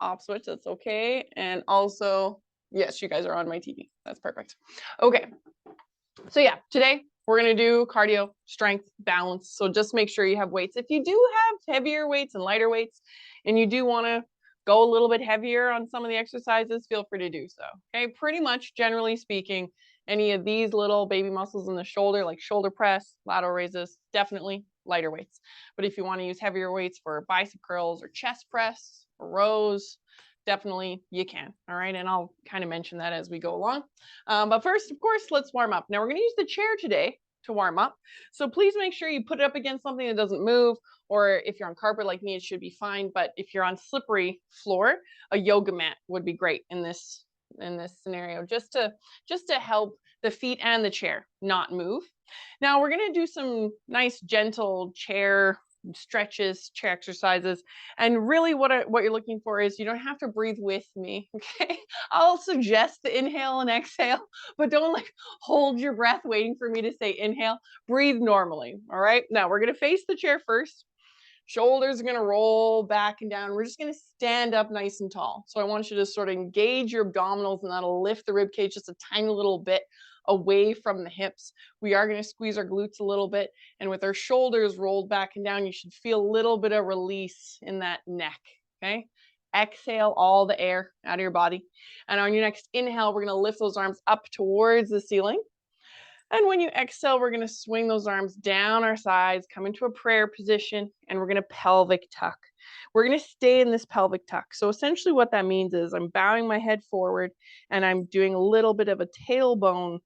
Off switch, that's okay. And also, yes, you guys are on my TV. That's perfect. Okay. So yeah, today we're gonna do cardio, strength, balance. So just make sure you have weights. If you do have heavier weights and lighter weights, and you do want to go a little bit heavier on some of the exercises, feel free to do so. Okay, pretty much generally speaking, any of these little baby muscles in the shoulder, like shoulder press, lateral raises, definitely lighter weights. But if you want to use heavier weights for bicep curls or chest press or rows, definitely you can. All right, and I'll kind of mention that as we go along. But first, of course, let's warm up. Now we're going to use the chair today to warm up. So please make sure you put it up against something that doesn't move, or if you're on carpet like me, it should be fine. But if you're on slippery floor, a yoga mat would be great in this scenario, just to help the feet and the chair not move. Now we're going to do some nice gentle chair stretches, chair exercises, and really what you're looking for is you don't have to breathe with me. Okay, I'll suggest the inhale and exhale, but don't like hold your breath waiting for me to say inhale. Breathe normally. All right, now we're going to face the chair first. Shoulders are going to roll back and down. We're just going to stand up nice and tall. So I want you to sort of engage your abdominals, and that'll lift the rib cage just a tiny little bit away from the hips. We are going to squeeze our glutes a little bit, and with our shoulders rolled back and down, you should feel a little bit of release in that neck. Okay, exhale all the air out of your body, and on your next inhale, we're going to lift those arms up towards the ceiling. And when you exhale, we're going to swing those arms down our sides, come into a prayer position, and we're going to pelvic tuck. We're going to stay in this pelvic tuck. So essentially what that means is I'm bowing my head forward and I'm doing a little bit of a tailbone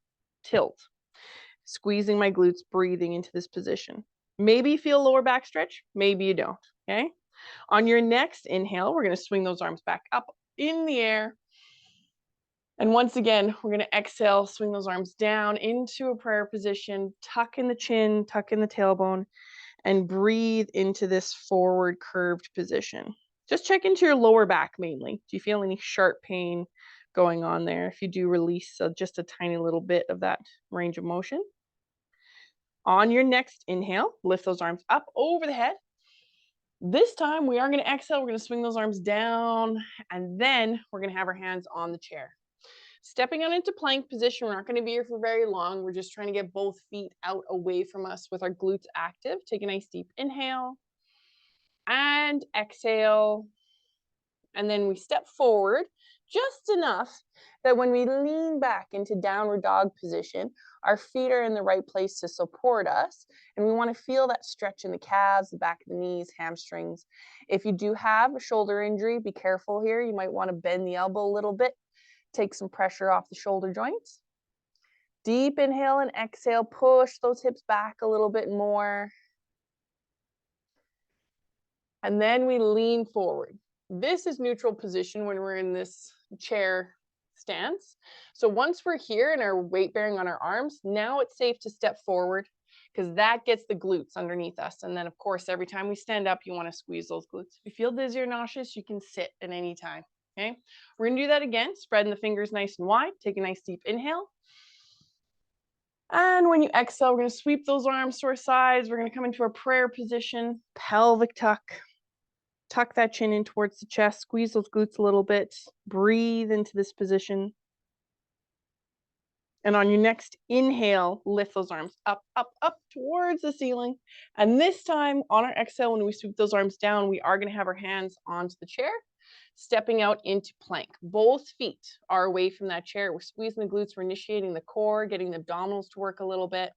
tilt, squeezing my glutes, breathing into this position. Maybe you feel lower back stretch, maybe you don't, okay? On your next inhale, we're going to swing those arms back up in the air. And once again, we're going to exhale, swing those arms down into a prayer position, tuck in the chin, tuck in the tailbone, and breathe into this forward curved position. Just check into your lower back mainly. Do you feel any sharp pain going on there? If you do, release just a tiny little bit of that range of motion. On your next inhale, lift those arms up over the head. This time we are going to exhale. We're going to swing those arms down, and then we're going to have our hands on the chair. Stepping on into plank position, we're not going to be here for very long. We're just trying to get both feet out away from us with our glutes active. Take a nice deep inhale and exhale. And then we step forward just enough that when we lean back into downward dog position, our feet are in the right place to support us. And we want to feel that stretch in the calves, the back of the knees, hamstrings. If you do have a shoulder injury, be careful here. You might want to bend the elbow a little bit. Take some pressure off the shoulder joints. Deep inhale and exhale, push those hips back a little bit more. And then we lean forward. This is neutral position when we're in this chair stance. So once we're here and our weight bearing on our arms, now it's safe to step forward because that gets the glutes underneath us. And then of course, every time we stand up, you want to squeeze those glutes. If you feel dizzy or nauseous, you can sit at any time. Okay, we're going to do that again, spreading the fingers nice and wide. Take a nice deep inhale. And when you exhale, we're going to sweep those arms to our sides. We're going to come into a prayer position, pelvic tuck. Tuck that chin in towards the chest. Squeeze those glutes a little bit. Breathe into this position. And on your next inhale, lift those arms up, up, up towards the ceiling. And this time on our exhale, when we sweep those arms down, we are going to have our hands onto the chair. Stepping out into plank. Both feet are away from that chair. We're squeezing the glutes, we're initiating the core, getting the abdominals to work a little bit.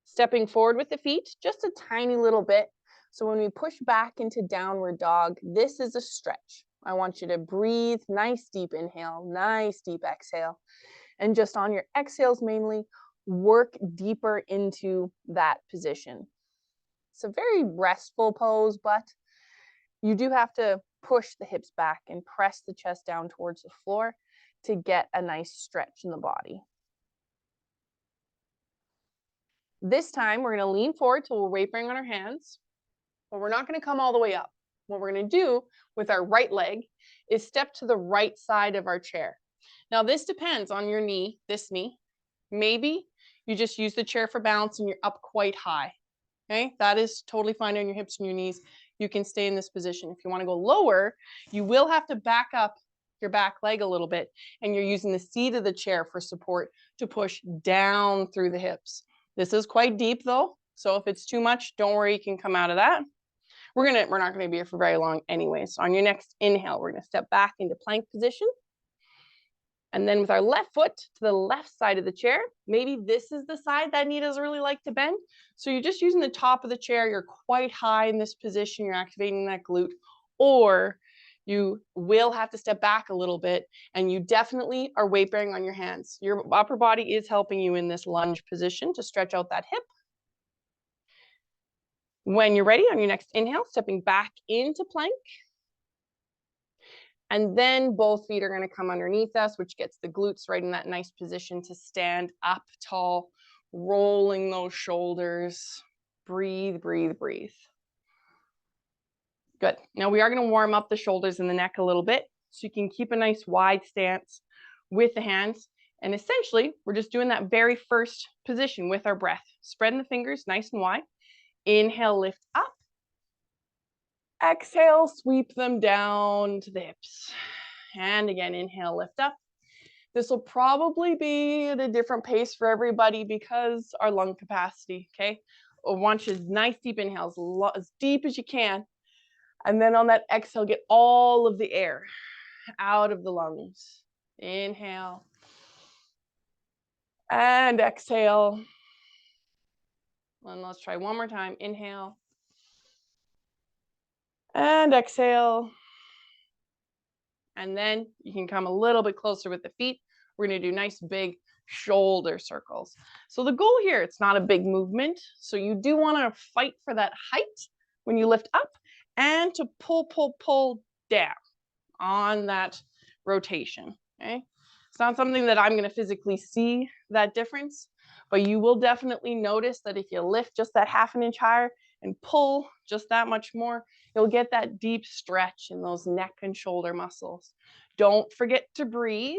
Stepping forward with the feet, just a tiny little bit. So when we push back into downward dog, this is a stretch. I want you to breathe, nice deep inhale, nice deep exhale. And just on your exhales mainly, work deeper into that position. It's a very restful pose, but you do have to push the hips back and press the chest down towards the floor to get a nice stretch in the body. This time, we're going to lean forward till we're weight bearing on our hands, but we're not going to come all the way up. What we're going to do with our right leg is step to the right side of our chair. Now, this depends on your knee, this knee. Maybe you just use the chair for balance and you're up quite high. Okay, that is totally fine on your hips and your knees. you can stay in this position. If you want to go lower, you will have to back up your back leg a little bit, and you're using the seat of the chair for support to push down through the hips. This is quite deep though, so if it's too much, don't worry, you can come out of that. We're not gonna be here for very long anyway. So on your next inhale, we're gonna step back into plank position. And then with our left foot to the left side of the chair, maybe this is the side that knee doesn't really like to bend. So you're just using the top of the chair, you're quite high in this position, you're activating that glute, or you will have to step back a little bit, and you definitely are weight bearing on your hands. Your upper body is helping you in this lunge position to stretch out that hip. When you're ready, on your next inhale, stepping back into plank. And then both feet are going to come underneath us, which gets the glutes right in that nice position to stand up tall, rolling those shoulders. Breathe, breathe, breathe. Good. Now we are going to warm up the shoulders and the neck a little bit, so you can keep a nice wide stance with the hands. And essentially, we're just doing that very first position with our breath. Spreading the fingers nice and wide. Inhale, lift up. Exhale, sweep them down to the hips. And again, inhale, lift up. This will probably be at a different pace for everybody because our lung capacity, okay? I want you nice deep inhales, as deep as you can. And then on that exhale, get all of the air out of the lungs. Inhale. And exhale. And let's try one more time. Inhale. And exhale. And then you can come a little bit closer with the feet. We're going to do nice big shoulder circles. So the goal here, it's not a big movement. So you do want to fight for that height when you lift up and to pull down on that rotation. Okay. It's not something that I'm going to physically see that difference, but you will definitely notice that if you lift just that ½ inch higher and pull just that much more, you'll get that deep stretch in those neck and shoulder muscles. Don't forget to breathe.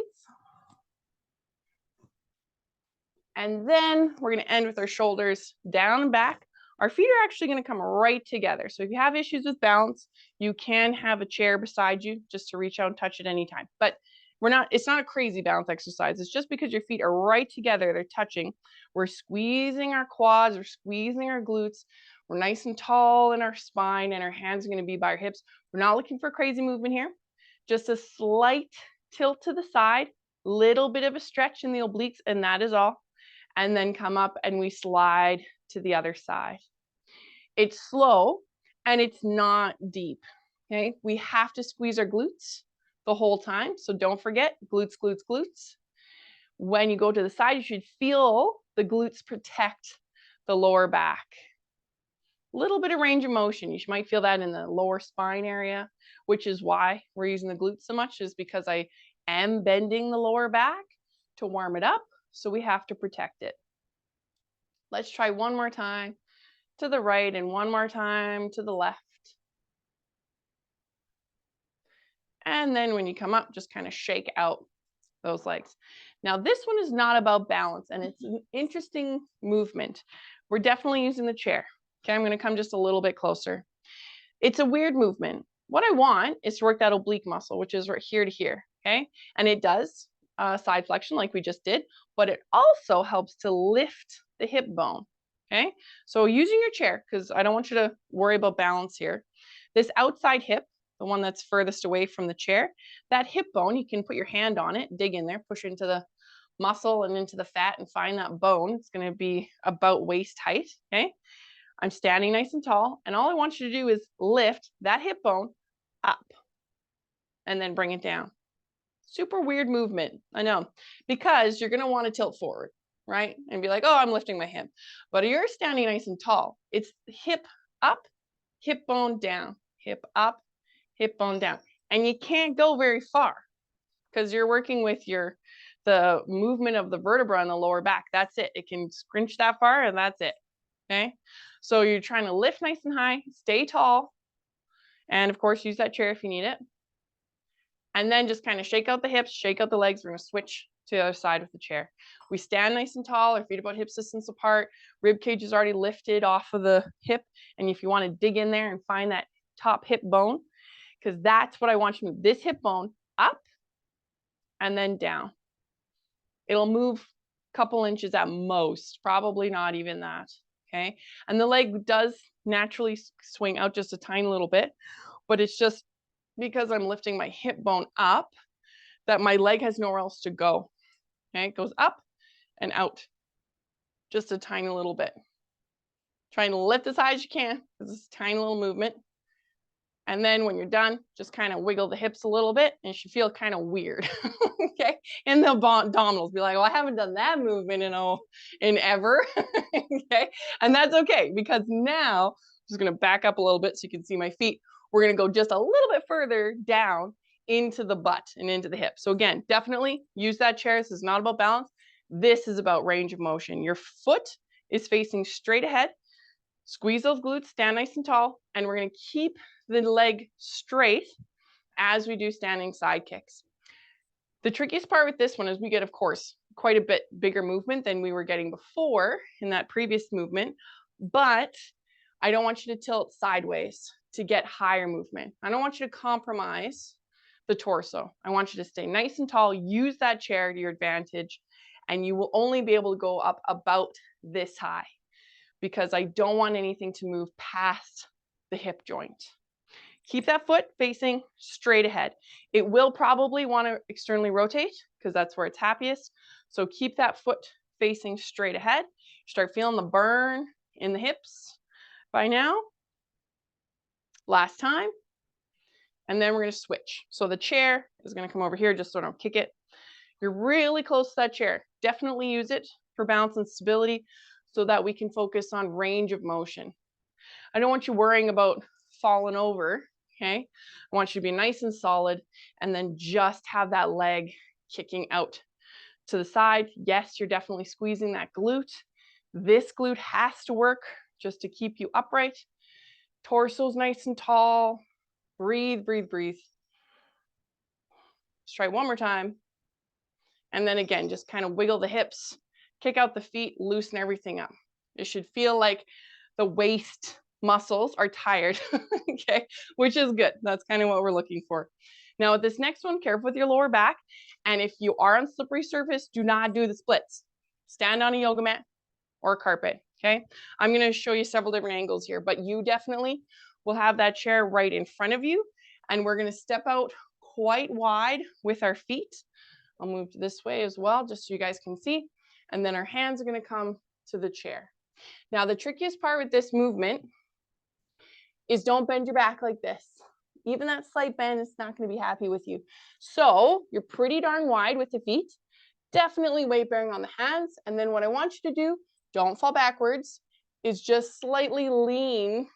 And then we're going to end with our shoulders down and back. Our feet are actually going to come right together. So if you have issues with balance, you can have a chair beside you just to reach out and touch it anytime. But it's not a crazy balance exercise. It's just because your feet are right together, they're touching. We're squeezing our quads, we're squeezing our glutes. We're nice and tall in our spine, and our hands are going to be by our hips. We're not looking for crazy movement here. Just a slight tilt to the side, little bit of a stretch in the obliques, and that is all. And then come up and we slide to the other side. It's slow and it's not deep. Okay, we have to squeeze our glutes the whole time. So don't forget, glutes, glutes, glutes. When you go to the side, you should feel the glutes protect the lower back. A little bit of range of motion. You might feel that in the lower spine area, which is why we're using the glutes so much, is because I am bending the lower back to warm it up. So we have to protect it. Let's try one more time to the right and one more time to the left. And then when you come up, just kind of shake out those legs. Now this one is not about balance, and it's an interesting movement. We're definitely using the chair. Okay, I'm going to come just a little bit closer. It's a weird movement. What I want is to work that oblique muscle, which is right here to here. Okay, and it does side flexion like we just did, but it also helps to lift the hip bone. Okay, so using your chair, because I don't want you to worry about balance here. This outside hip, the one that's furthest away from the chair, that hip bone, you can put your hand on it, dig in there, push into the muscle and into the fat and find that bone. It's going to be about waist height. Okay, I'm standing nice and tall, and all I want you to do is lift that hip bone up and then bring it down. Super weird movement, I know, because you're going to want to tilt forward, right? And be like, oh, I'm lifting my hip. But you're standing nice and tall. It's hip up, hip bone down, hip up, hip bone down. And you can't go very far because you're working with the movement of the vertebra in the lower back. That's it. It can scrunch that far and that's it. Okay. So you're trying to lift nice and high, stay tall. And of course, use that chair if you need it. And then just kind of shake out the hips, shake out the legs. We're going to switch to the other side with the chair. We stand nice and tall, our feet about hip distance apart. Rib cage is already lifted off of the hip. And if you want to dig in there and find that top hip bone, because that's what I want you to move. This hip bone up and then down. It'll move a couple inches at most, probably not even that, okay? And the leg does naturally swing out just a tiny little bit, but it's just because I'm lifting my hip bone up that my leg has nowhere else to go, okay? It goes up and out, just a tiny little bit. Trying to lift as high as you can, this is a tiny little movement. And then when you're done, just kind of wiggle the hips a little bit, and you should feel kind of weird, okay? And the abdominals be like, well, I haven't done that movement in ever, okay? And that's okay, because now, I'm just gonna back up a little bit so you can see my feet. We're gonna go just a little bit further down into the butt and into the hip. So again, definitely use that chair. This is not about balance. This is about range of motion. Your foot is facing straight ahead. Squeeze those glutes, stand nice and tall, and we're gonna keep the leg straight as we do standing side kicks. The trickiest part with this one is we get, of course, quite a bit bigger movement than we were getting before in that previous movement, but I don't want you to tilt sideways to get higher movement. I don't want you to compromise the torso. I want you to stay nice and tall, use that chair to your advantage, and you will only be able to go up about this high, because I don't want anything to move past the hip joint. Keep that foot facing straight ahead. It will probably want to externally rotate because that's where it's happiest. So keep that foot facing straight ahead. Start feeling the burn in the hips by now. Last time. And then we're going to switch. So the chair is going to come over here just so I don't kick it. You're really close to that chair. Definitely use it for balance and stability so that we can focus on range of motion. I don't want you worrying about falling over, okay? I want you to be nice and solid and then just have that leg kicking out to the side. Yes, you're definitely squeezing that glute. This glute has to work just to keep you upright. Torso's nice and tall. Breathe, breathe, breathe. Let's try one more time. And then again, just kind of wiggle the hips, kick out the feet, loosen everything up. It should feel like the waist muscles are tired, okay, which is good. That's kind of what we're looking for. Now with this next one, careful with your lower back. And if you are on slippery surface, do not do the splits. Stand on a yoga mat or carpet, okay? I'm going to show you several different angles here, but you definitely will have that chair right in front of you. And we're going to step out quite wide with our feet. I'll move this way as well, just so you guys can see. And then our hands are going to come to the chair. Now, the trickiest part with this movement is don't bend your back like this. Even that slight bend is not going to be happy with you. So you're pretty darn wide with the feet. Definitely weight bearing on the hands. And then what I want you to do, don't fall backwards, is just slightly lean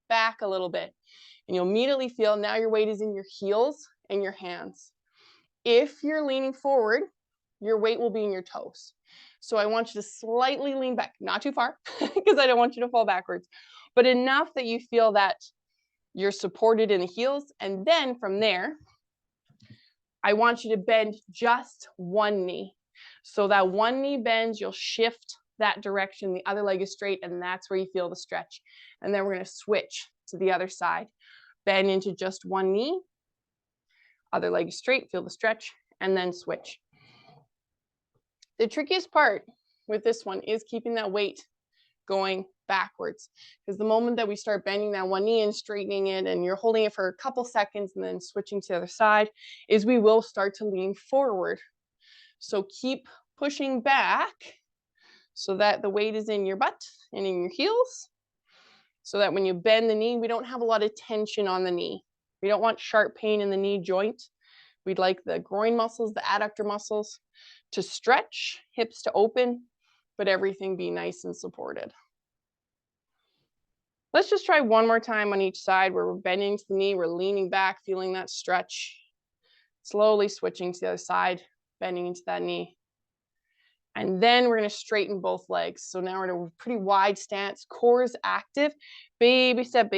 back a little bit. And you'll immediately feel now your weight is in your heels and your hands. If you're leaning forward, your weight will be in your toes. So I want you to slightly lean back, not too far, because I don't want you to fall backwards, but enough that you feel that you're supported in the heels. And then from there, I want you to bend just one knee. So that one knee bends, you'll shift that direction. The other leg is straight, and that's where you feel the stretch. And then we're going to switch to the other side. Bend into just one knee. Other leg is straight, feel the stretch, and then switch. The trickiest part with this one is keeping that weight going backwards, because the moment that we start bending that one knee and straightening it, and you're holding it for a couple seconds and then switching to the other side, is we will start to lean forward. So keep pushing back so that the weight is in your butt and in your heels, so that when you bend the knee, we don't have a lot of tension on the knee. We don't want sharp pain in the knee joint. We'd like the groin muscles, the adductor muscles to stretch, hips to open, but everything be nice and supported. Let's just try one more time on each side where we're bending to the knee, we're leaning back, feeling that stretch. Slowly switching to the other side, bending into that knee. And then we're going to straighten both legs. So now we're in a pretty wide stance. Core is active. Baby step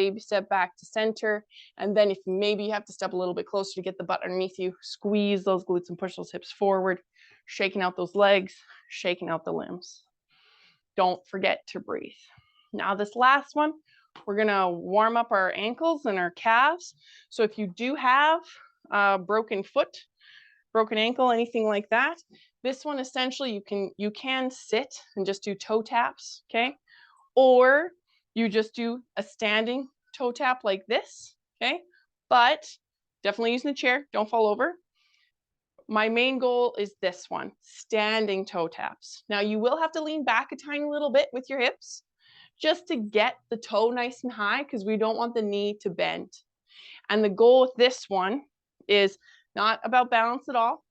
back to center. And then if maybe you have to step a little bit closer to get the butt underneath you, squeeze those glutes and push those hips forward, shaking out those legs, shaking out the limbs. Don't forget to breathe. Now this last one, we're gonna warm up our ankles and our calves. So if you do have a broken foot, broken ankle, anything like that, this one essentially you can sit and just do toe taps, okay? Or you just do a standing toe tap like this, okay? But definitely using the chair, don't fall over. My main goal is this one, standing toe taps. Now you will have to lean back a tiny little bit with your hips just to get the toe nice and high because we don't want the knee to bend. And the goal with this one is not about balance at all.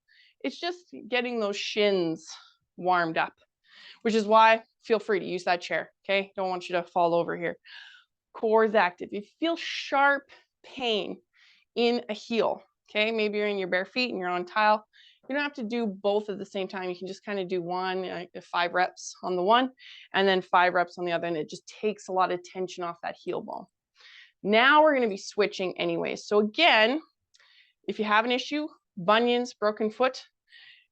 It's just getting those shins warmed up, which is why feel free to use that chair, okay? Don't want you to fall over here. Core is active. If you feel sharp pain in a heel, okay? Maybe you're in your bare feet and you're on tile. You don't have to do both at the same time. You can just kind of do one, 5 reps on the one, and then 5 reps on the other, and it just takes a lot of tension off that heel bone. Now we're going to be switching anyways. So again, if you have an issue, bunions, broken foot,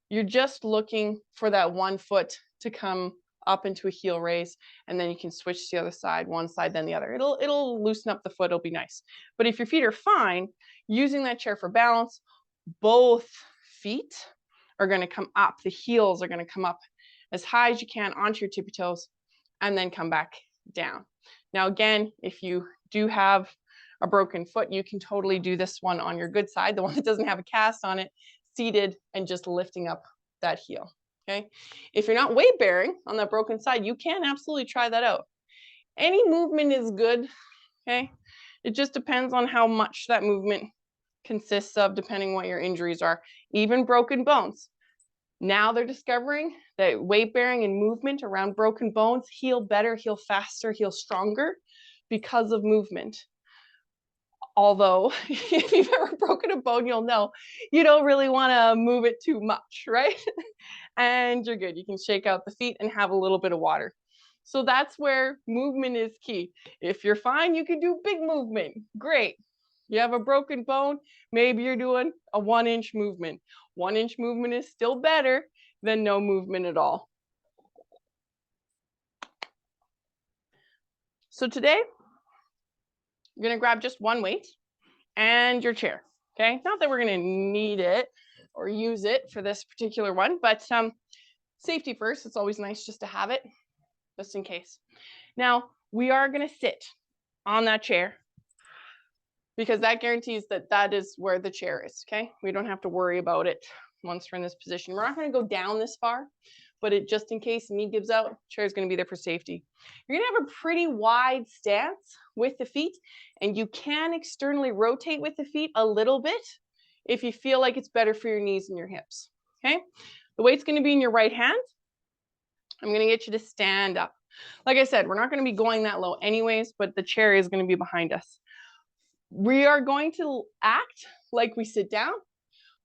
you're just looking for that one foot to come up into a heel raise, and then you can switch to the other side, one side, then the other. It'll loosen up the foot, it'll be nice. But if your feet are fine, using that chair for balance, both feet are going to come up. The heels are going to come up as high as you can onto your tippy toes, and then come back down. Now again, if you do have a broken foot, you can totally do this one on your good side, the one that doesn't have a cast on it, seated and just lifting up that heel, okay? If you're not weight bearing on that broken side, you can absolutely try that out. Any movement is good, okay? It just depends on how much that movement consists of, depending what your injuries are, even broken bones. Now they're discovering that weight bearing and movement around broken bones heal better, heal faster, heal stronger because of movement. Although, if you've ever broken a bone, you'll know you don't really want to move it too much, right? And you're good. You can shake out the feet and have a little bit of water. So that's where movement is key. If you're fine, you can do big movement. Great. You have a broken bone, maybe you're doing a 1-inch movement. 1-inch movement is still better than no movement at all. So today, you're going to grab just one weight and your chair, okay? Not that we're going to need it or use it for this particular one, but safety first. It's always nice just to have it, just in case. Now, we are going to sit on that chair because that guarantees that that is where the chair is, okay? We don't have to worry about it once we're in this position. We're not going to go down this far, but just in case the knee gives out, chair is going to be there for safety. You're going to have a pretty wide stance with the feet, and you can externally rotate with the feet a little bit if you feel like it's better for your knees and your hips, okay? The weight's going to be in your right hand. I'm going to get you to stand up. Like I said, we're not going to be going that low anyways, but the chair is going to be behind us. We are going to act like we sit down,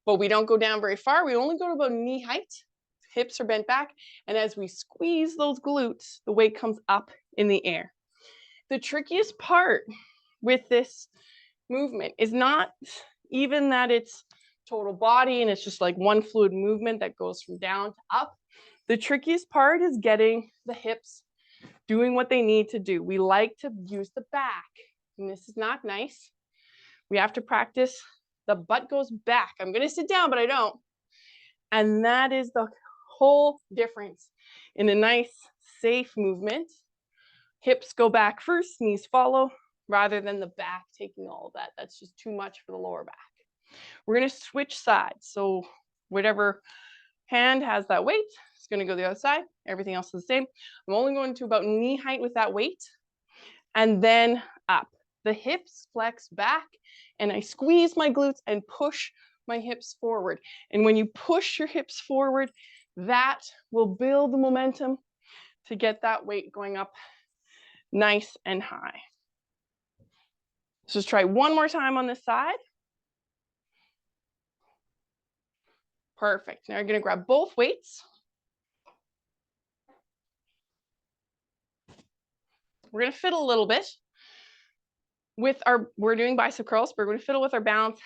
but we don't go down very far. We only go to about knee height. Hips are bent back. And as we squeeze those glutes, the weight comes up in the air. The trickiest part with this movement is not even that it's total body and it's just like one fluid movement that goes from down to up. The trickiest part is getting the hips doing what they need to do. We like to use the back, and this is not nice. We have to practice. The butt goes back. I'm going to sit down, but I don't. And that is the whole difference in a nice, safe movement. Hips go back first, knees follow, rather than the back taking all of that. That's just too much for the lower back. We're going to switch sides. So whatever hand has that weight, it's going to go the other side. Everything else is the same. I'm only going to about knee height with that weight, and then up. The hips flex back, and I squeeze my glutes and push my hips forward. And when you push your hips forward, that will build the momentum to get that weight going up nice and high. So let's try one more time on this side. Perfect. Now you're going to grab both weights. We're going to fiddle a little bit with we're doing bicep curls, but we're going to fiddle with our balance,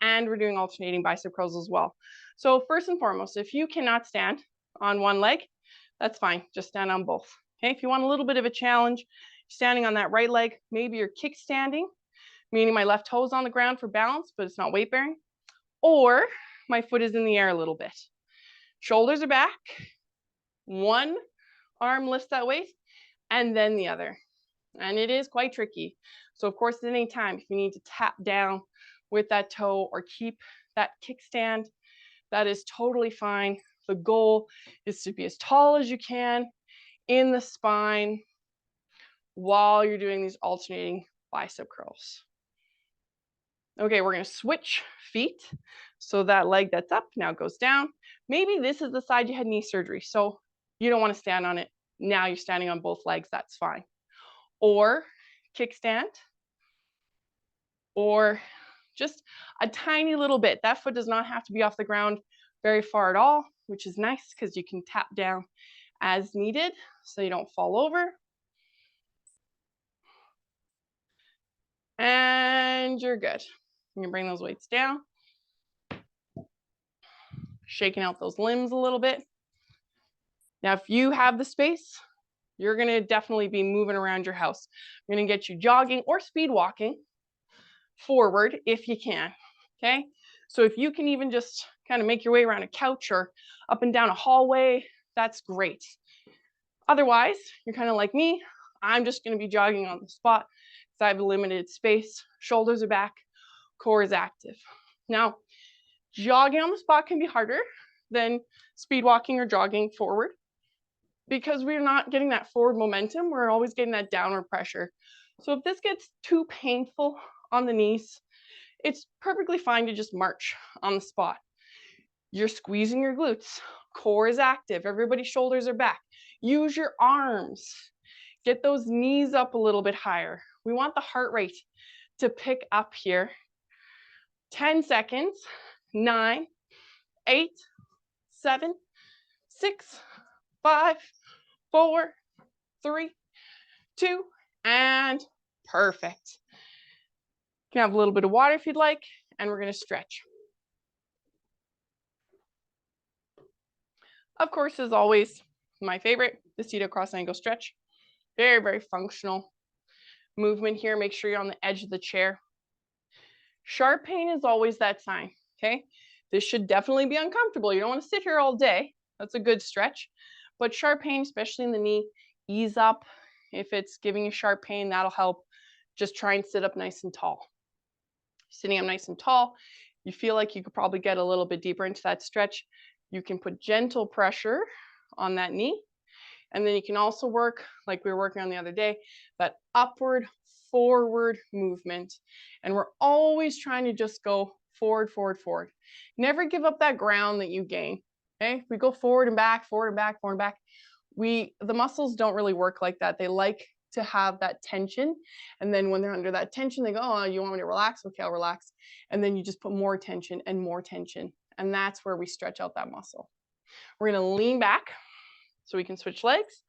and we're doing alternating bicep curls as well. So first and foremost, if you cannot stand on one leg, that's fine. Just stand on both. Okay. If you want a little bit of a challenge, Standing on that right leg, maybe you're kickstanding, meaning my left toe is on the ground for balance, but it's not weight bearing, or my foot is in the air a little bit. Shoulders are back, one arm lifts that weight, and then the other. And it is quite tricky. So of course, at any time, if you need to tap down with that toe or keep that kickstand, that is totally fine. The goal is to be as tall as you can in the spine while you're doing these alternating bicep curls. Okay, we're gonna switch feet. So that leg that's up now goes down. Maybe this is the side you had knee surgery, so you don't wanna stand on it. Now you're standing on both legs, that's fine. Or kickstand, or just a tiny little bit. That foot does not have to be off the ground very far at all, which is nice because you can tap down as needed so you don't fall over. And you're good. You can bring those weights down. Shaking out those limbs a little bit. Now, if you have the space, you're gonna definitely be moving around your house. I'm gonna get you jogging or speed walking forward if you can, okay? So if you can even just kind of make your way around a couch or up and down a hallway, that's great. Otherwise, you're kind of like me. I'm just going to be jogging on the spot because I have a limited space. Shoulders are back, core is active. Now, jogging on the spot can be harder than speed walking or jogging forward because we're not getting that forward momentum. We're always getting that downward pressure. So if this gets too painful on the knees, it's perfectly fine to just march on the spot. You're squeezing your glutes. Core is active. Everybody's shoulders are back. Use your arms. Get those knees up a little bit higher. We want the heart rate to pick up here. 10 seconds. 9, 8, 7, 6, 5, 4, 3, 2, and perfect. You can have a little bit of water if you'd like, and we're going to stretch. Of course, as always, my favorite, the seated cross angle stretch. Very, very functional movement here. Make sure you're on the edge of the chair. Sharp pain is always that sign, okay? This should definitely be uncomfortable. You don't want to sit here all day. That's a good stretch. But sharp pain, especially in the knee, ease up. If it's giving you sharp pain, that'll help. Just try and sit up nice and tall. Sitting up nice and tall, you feel like you could probably get a little bit deeper into that stretch. You can put gentle pressure on that knee. And then you can also work, like we were working on the other day, that upward, forward movement. And we're always trying to just go forward, forward, forward. Never give up that ground that you gain, okay? We go forward and back, forward and back, forward and back. The muscles don't really work like that. They like to have that tension. And then when they're under that tension, they go, oh, you want me to relax? Okay, I'll relax. And then you just put more tension and more tension. And that's where we stretch out that muscle. We're gonna lean back so we can switch legs.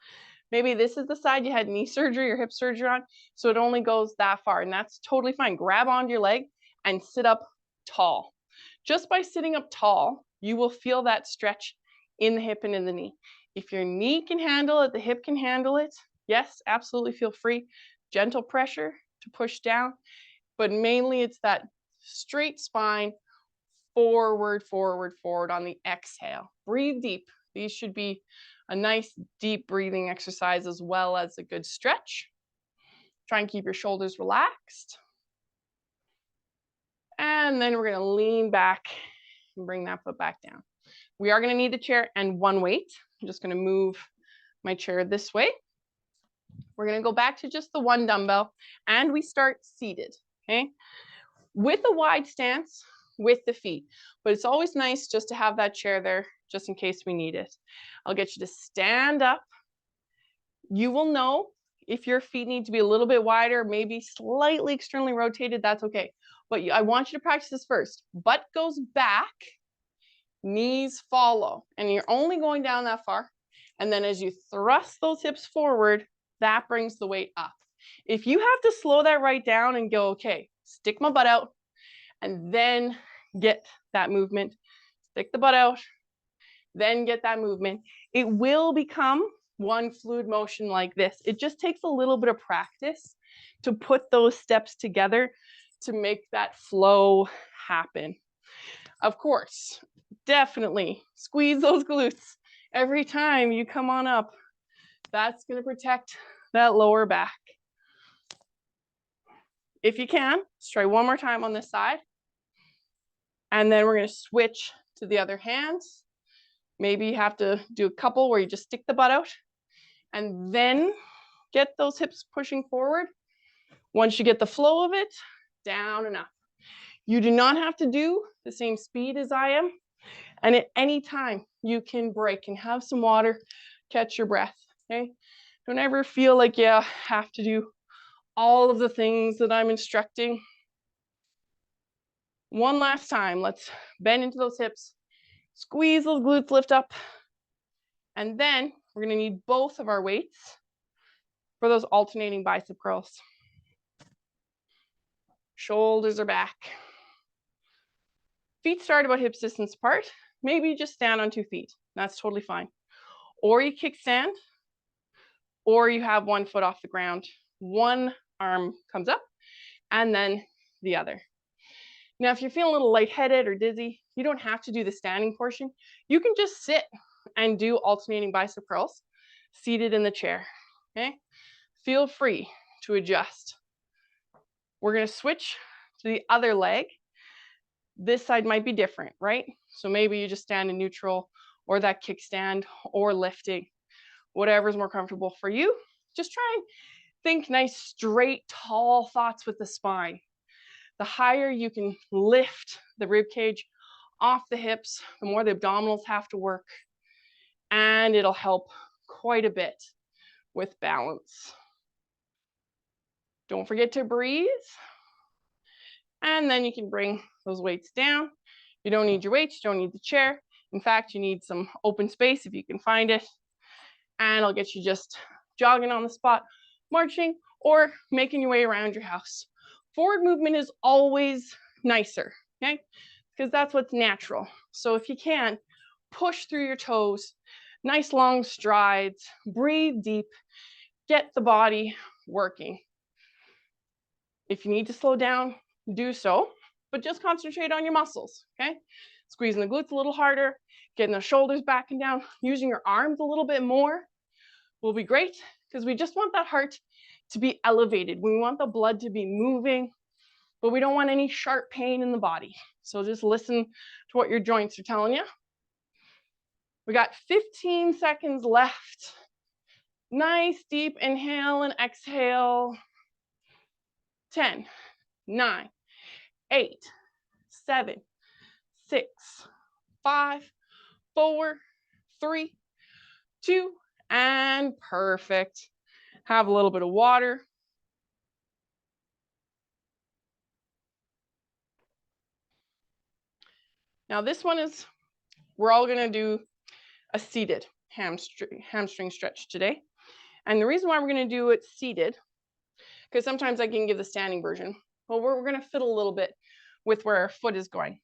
Maybe this is the side you had knee surgery or hip surgery on, so it only goes that far, and that's totally fine. Grab onto your leg and sit up tall. Just by sitting up tall, you will feel that stretch in the hip and in the knee. If your knee can handle it, the hip can handle it, yes, absolutely feel free. Gentle pressure to push down, but mainly it's that straight spine, forward, forward, forward on the exhale. Breathe deep. These should be a nice deep breathing exercise as well as a good stretch. Try and keep your shoulders relaxed. And then we're going to lean back and bring that foot back down. We are going to need the chair and one weight. I'm just going to move my chair this way. We're going to go back to just the one dumbbell and we start seated, okay? With a wide stance with the feet, but it's always nice just to have that chair there just in case we need it. I'll get you to stand up. You will know if your feet need to be a little bit wider, maybe slightly externally rotated, that's okay. But I want you to practice this first. Butt goes back, knees follow, and you're only going down that far. And then as you thrust those hips forward, that brings the weight up. If you have to slow that right down and go, okay, stick my butt out, and then get that movement, stick the butt out, then get that movement, it will become one fluid motion like this. It just takes a little bit of practice to put those steps together to make that flow happen. Of course, definitely squeeze those glutes every time you come on up. That's going to protect that lower back. If you can, let's try one more time on this side. And then we're going to switch to the other hand. Maybe you have to do a couple where you just stick the butt out and then get those hips pushing forward. Once you get the flow of it, down and up. You do not have to do the same speed as I am. And at any time, you can break and have some water, catch your breath, okay? Don't ever feel like you have to do all of the things that I'm instructing. One last time, let's bend into those hips, squeeze those glutes, lift up, and then we're gonna need both of our weights for those alternating bicep curls. Shoulders are back. Feet start about hip distance apart. Maybe you just stand on 2 feet. That's totally fine. Or you kickstand, or you have one foot off the ground. One arm comes up, and then the other. Now, if you're feeling a little lightheaded or dizzy, you don't have to do the standing portion. You can just sit and do alternating bicep curls seated in the chair, okay? Feel free to adjust. We're gonna switch to the other leg. This side might be different, right? So maybe you just stand in neutral or that kickstand or lifting, whatever's more comfortable for you. Just try and think nice, straight, tall thoughts with the spine. The higher you can lift the rib cage off the hips, the more the abdominals have to work, and it'll help quite a bit with balance. Don't forget to breathe. And then you can bring those weights down. You don't need your weights, you don't need the chair. In fact, you need some open space if you can find it. And I'll get you just jogging on the spot, marching, or making your way around your house. Forward movement is always nicer, okay? Because that's what's natural. So if you can, push through your toes, nice long strides, breathe deep, get the body working. If you need to slow down, do so, but just concentrate on your muscles, okay? Squeezing the glutes a little harder, getting the shoulders back and down, using your arms a little bit more will be great, because we just want that heart to be elevated. We want the blood to be moving, but we don't want any sharp pain in the body. So just listen to what your joints are telling you. We got 15 seconds left. Nice deep inhale and exhale. 10, 9, 8, 7, 6, 5, 4, 3, 2, and perfect. Have a little bit of water. Now this one is, we're all gonna do a seated hamstring stretch today. And the reason why we're gonna do it seated, because sometimes I can give the standing version, but we're gonna fiddle a little bit with where our foot is going.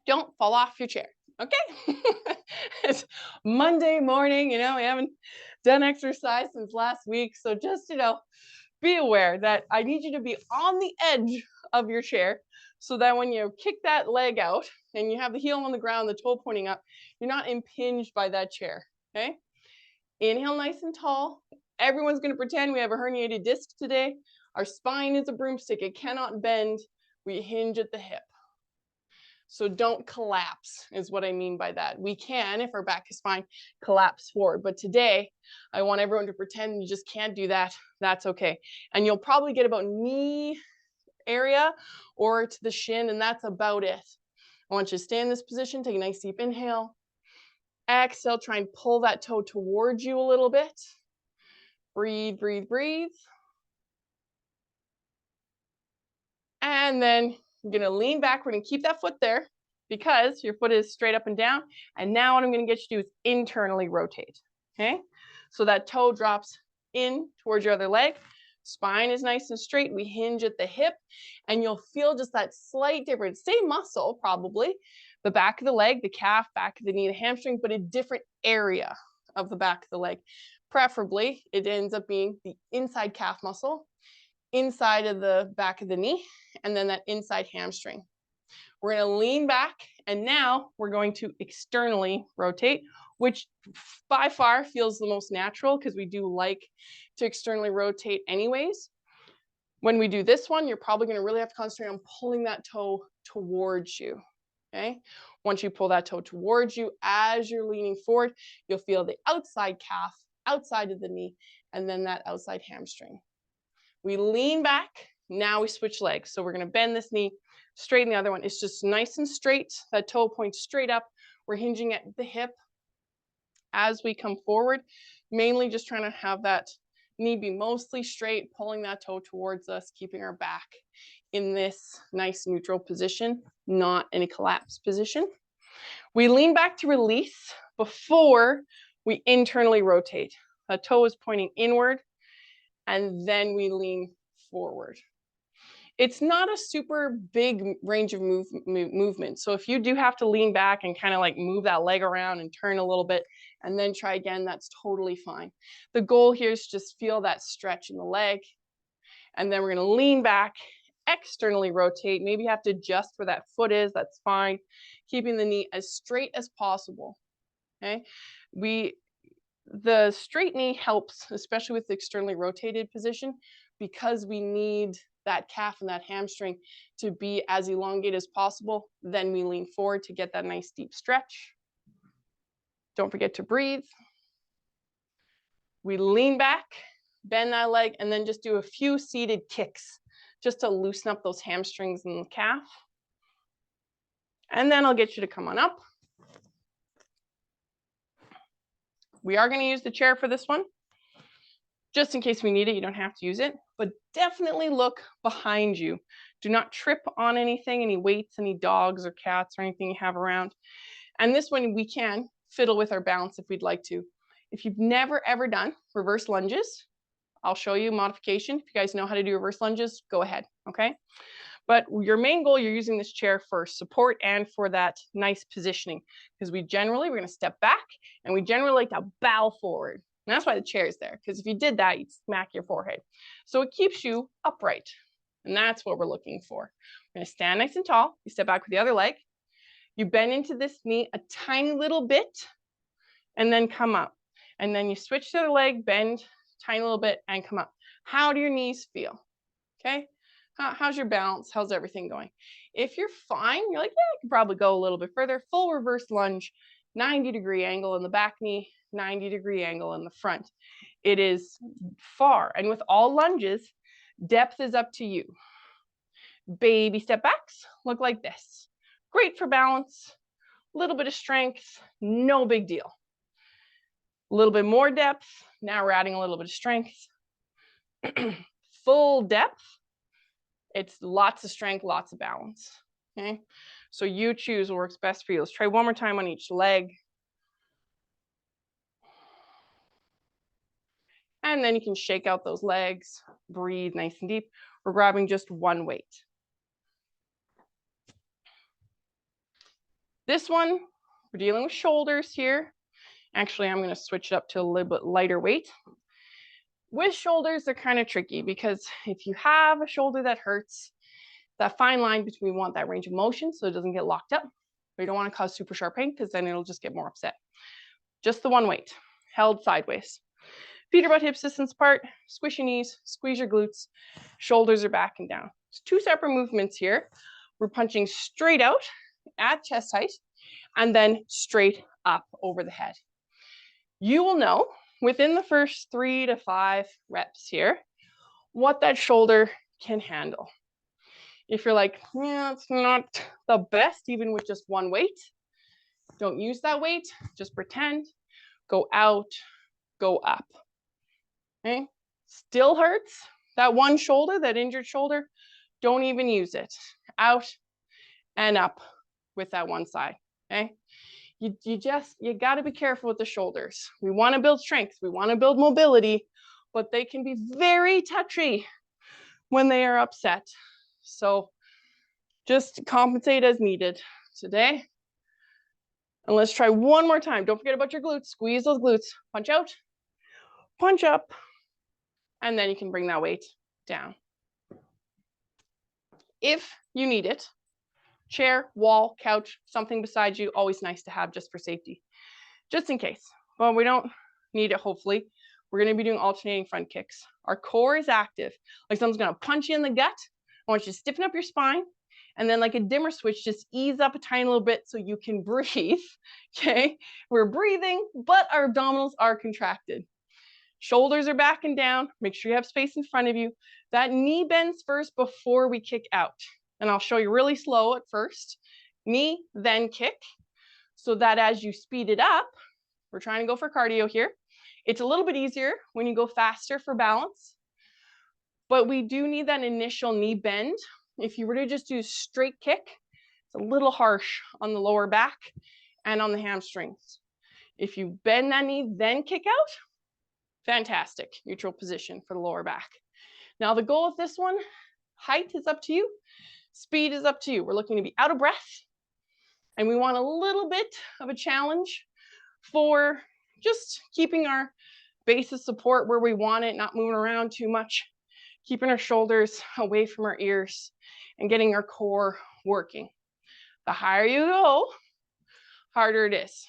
Don't fall off your chair, okay? It's Monday morning, we haven't done exercise since last week. So just, be aware that I need you to be on the edge of your chair so that when you kick that leg out and you have the heel on the ground, the toe pointing up, you're not impinged by that chair, okay? Inhale nice and tall. Everyone's gonna pretend we have a herniated disc today. Our spine is a broomstick, it cannot bend. We hinge at the hip. So don't collapse is what I mean by that. We can, if our back is fine, collapse forward. But today, I want everyone to pretend you just can't do that. That's okay. And you'll probably get about knee area or to the shin, and that's about it. I want you to stay in this position, take a nice deep inhale. Exhale, try and pull that toe towards you a little bit. Breathe, breathe, breathe. And then you're gonna lean back. We're gonna keep that foot there because your foot is straight up and down. And now what I'm gonna get you to do is internally rotate, okay? So that toe drops in towards your other leg. Spine is nice and straight. We hinge at the hip and you'll feel just that slight difference. Same muscle probably, the back of the leg, the calf, back of the knee, the hamstring, but a different area of the back of the leg. Preferably, it ends up being the inside calf muscle, inside of the back of the knee, and then that inside hamstring. We're going to lean back, and now we're going to externally rotate, which by far feels the most natural because we do like to externally rotate anyways. When we do this one, you're probably going to really have to concentrate on pulling that toe towards you. Okay. Once you pull that toe towards you, as you're leaning forward, you'll feel the outside calf, outside of the knee, and then that outside hamstring. We lean back. Now we switch legs. So we're going to bend this knee, straighten the other one. It's just nice and straight. That toe points straight up. We're hinging at the hip as we come forward, mainly just trying to have that knee be mostly straight, pulling that toe towards us, keeping our back in this nice neutral position, not in a collapsed position. We lean back to release before we internally rotate. The toe is pointing inward, and then we lean forward. It's not a super big range of movement. So if you do have to lean back and kind of like move that leg around and turn a little bit and then try again, that's totally fine. The goal here is just feel that stretch in the leg. And then we're going to lean back, externally rotate. Maybe you have to adjust where that foot is. That's fine. Keeping the knee as straight as possible. Okay. The straight knee helps, especially with the externally rotated position, because we need that calf and that hamstring to be as elongated as possible. Then we lean forward to get that nice deep stretch. Don't forget to breathe. We lean back, bend that leg, and then just do a few seated kicks just to loosen up those hamstrings and the calf. And then I'll get you to come on up. We are going to use the chair for this one. Just in case we need it, you don't have to use it, but definitely look behind you. Do not trip on anything, any weights, any dogs or cats or anything you have around. And this one, we can fiddle with our balance if we'd like to. If you've never ever done reverse lunges, I'll show you modification. If you guys know how to do reverse lunges, go ahead, okay? But your main goal, you're using this chair for support and for that nice positioning, because we're going to step back and we generally like to bow forward. And that's why the chair is there, because if you did that, you'd smack your forehead. So it keeps you upright. And that's what we're looking for. We're going to stand nice and tall. You step back with the other leg. You bend into this knee a tiny little bit and then come up. And then you switch to the leg, bend tiny little bit and come up. How do your knees feel? Okay. How's your balance? How's everything going? If you're fine, you're like, yeah, I can probably go a little bit further. Full reverse lunge, 90-degree angle in the back knee, 90-degree angle in the front. It is far. And with all lunges, depth is up to you. Baby step backs look like this. Great for balance, a little bit of strength, no big deal. A little bit more depth. Now we're adding a little bit of strength. Full depth. It's lots of strength, lots of balance. Okay. So you choose what works best for you. Let's try one more time on each leg. And then you can shake out those legs, breathe nice and deep. We're grabbing just one weight. This one, we're dealing with shoulders here. Actually, I'm going to switch it up to a little bit lighter weight. With shoulders, they're kind of tricky because if you have a shoulder that hurts, that fine line between we want that range of motion so it doesn't get locked up, but you don't want to cause super sharp pain because then it'll just get more upset. Just the one weight, held sideways. Feet are about hip distance apart, squish your knees, squeeze your glutes, shoulders are back and down. It's two separate movements here. We're punching straight out at chest height and then straight up over the head. You will know within the first 3 to 5 reps here what that shoulder can handle. If you're like, yeah, it's not the best, even with just one weight, don't use that weight, just pretend, go out, go up. Okay, still hurts, that one shoulder, that injured shoulder, don't even use it. Out and up with that one side, okay? You got to be careful with the shoulders. We want to build strength, we want to build mobility, but they can be very touchy when they are upset. So just compensate as needed. Today, And let's try one more time. Don't forget about your glutes. Squeeze those glutes. Punch out, punch up, and then you can bring that weight down. If you need it, chair, wall, couch, something beside you, always nice to have just for safety, just in case. Well, we don't need it, hopefully. We're gonna be doing alternating front kicks. Our core is active. Like someone's gonna punch you in the gut. I want you to stiffen up your spine. And then like a dimmer switch, just ease up a tiny little bit so you can breathe, okay? We're breathing, but our abdominals are contracted. Shoulders are back and down. Make sure you have space in front of you. That knee bends first before we kick out. And I'll show you really slow at first. Knee, then kick. So that as you speed it up, we're trying to go for cardio here. It's a little bit easier when you go faster for balance. But we do need that initial knee bend. If you were to just do straight kick, it's a little harsh on the lower back and on the hamstrings. If you bend that knee, then kick out, fantastic, neutral position for the lower back. Now the goal of this one, height is up to you, speed is up to you. We're looking to be out of breath, and we want a little bit of a challenge for just keeping our base of support where we want it, not moving around too much, keeping our shoulders away from our ears, and getting our core working. The higher you go, harder it is.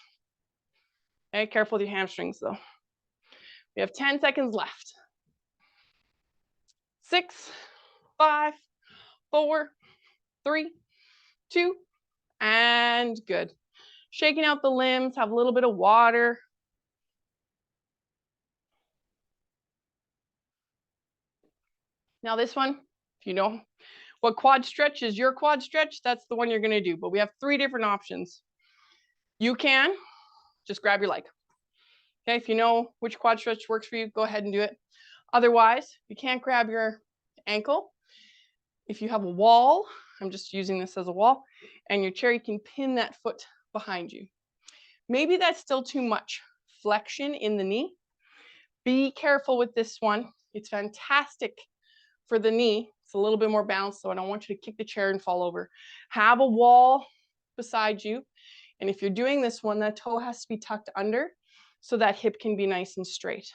Okay, careful with your hamstrings though. We have 10 seconds left. 6, 5, 4, 3, 2, and good. Shaking out the limbs, have a little bit of water. Now this one, if you know what quad stretch is your quad stretch, that's the one you're gonna do. But we have 3 different options. You can just grab your leg. Okay, if you know which quad stretch works for you, go ahead and do it. Otherwise, you can't grab your ankle. If you have a wall, I'm just using this as a wall, and your chair, you can pin that foot behind you. Maybe that's still too much flexion in the knee. Be careful with this one. It's fantastic for the knee. It's a little bit more balanced, so I don't want you to kick the chair and fall over. Have a wall beside you. And if you're doing this one, that toe has to be tucked under so that hip can be nice and straight.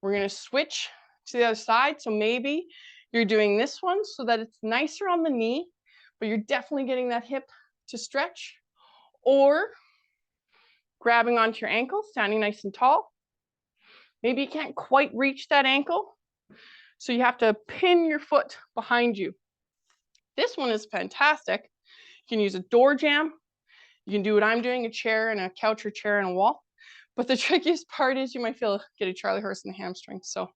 We're gonna switch to the other side. So maybe you're doing this one so that it's nicer on the knee, but you're definitely getting that hip to stretch. Or grabbing onto your ankle, standing nice and tall. Maybe you can't quite reach that ankle, so you have to pin your foot behind you. This one is fantastic. You can use a door jamb. You can do what I'm doing, a chair and a couch or chair and a wall. But the trickiest part is you might get a Charlie horse in the hamstring. So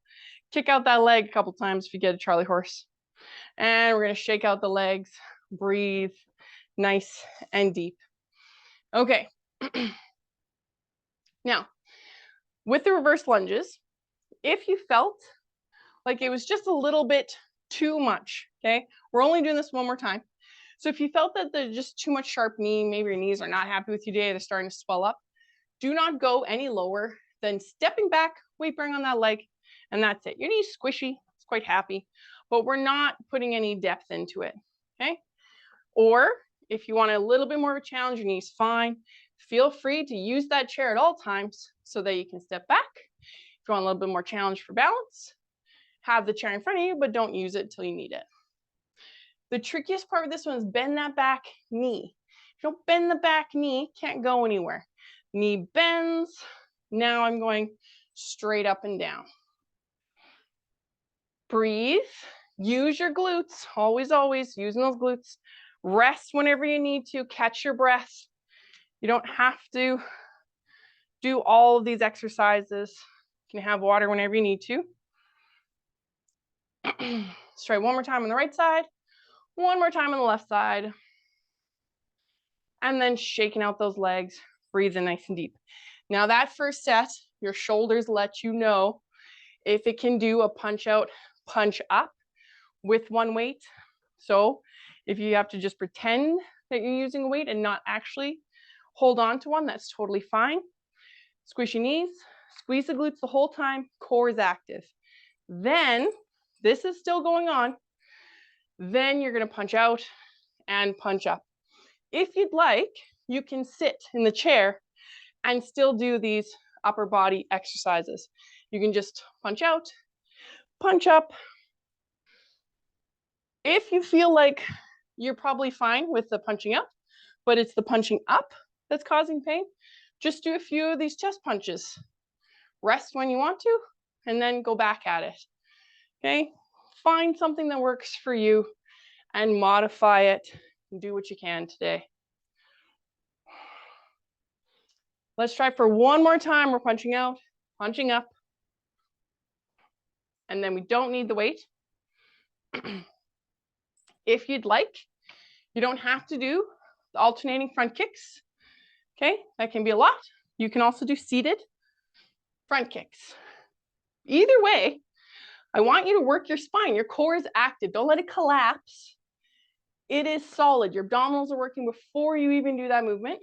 kick out that leg a couple times if you get a Charlie horse. And we're gonna shake out the legs, breathe, nice and deep. Okay. Now, with the reverse lunges, if you felt like it was just a little bit too much, okay? We're only doing this one more time. So if you felt that there's just too much sharp knee, maybe your knees are not happy with you today, they're starting to swell up, do not go any lower than stepping back, weight bearing on that leg, and that's it. Your knee's squishy, it's quite happy, but we're not putting any depth into it, okay? Or if you want a little bit more of a challenge, your knee's fine, feel free to use that chair at all times so that you can step back. If you want a little bit more challenge for balance, have the chair in front of you, but don't use it till you need it. The trickiest part of this one is bend that back knee. If you don't bend the back knee, can't go anywhere. Knee bends. Now I'm going straight up and down. Breathe. Use your glutes. Always, always using those glutes. Rest whenever you need to. Catch your breath. You don't have to do all of these exercises. You can have water whenever you need to. Let's try one more time on the right side. One more time on the left side. And then shaking out those legs, breathing nice and deep. Now that first set, your shoulders let you know if it can do a punch out, punch up with one weight. So if you have to just pretend that you're using a weight and not actually hold on to one, that's totally fine. Squish your knees, squeeze the glutes the whole time, core is active. Then, this is still going on, then you're gonna punch out and punch up. If you'd like, you can sit in the chair and still do these upper body exercises. You can just punch out, punch up. If you feel like you're probably fine with the punching up, but it's the punching up that's causing pain, just do a few of these chest punches. Rest when you want to, and then go back at it. Okay? Find something that works for you and modify it and do what you can today. Let's try for one more time. We're punching out, punching up, and then we don't need the weight. If you'd like, you don't have to do the alternating front kicks. Okay, that can be a lot. You can also do seated front kicks. Either way, I want you to work your spine. Your core is active. Don't let it collapse. It is solid. Your abdominals are working before you even do that movement.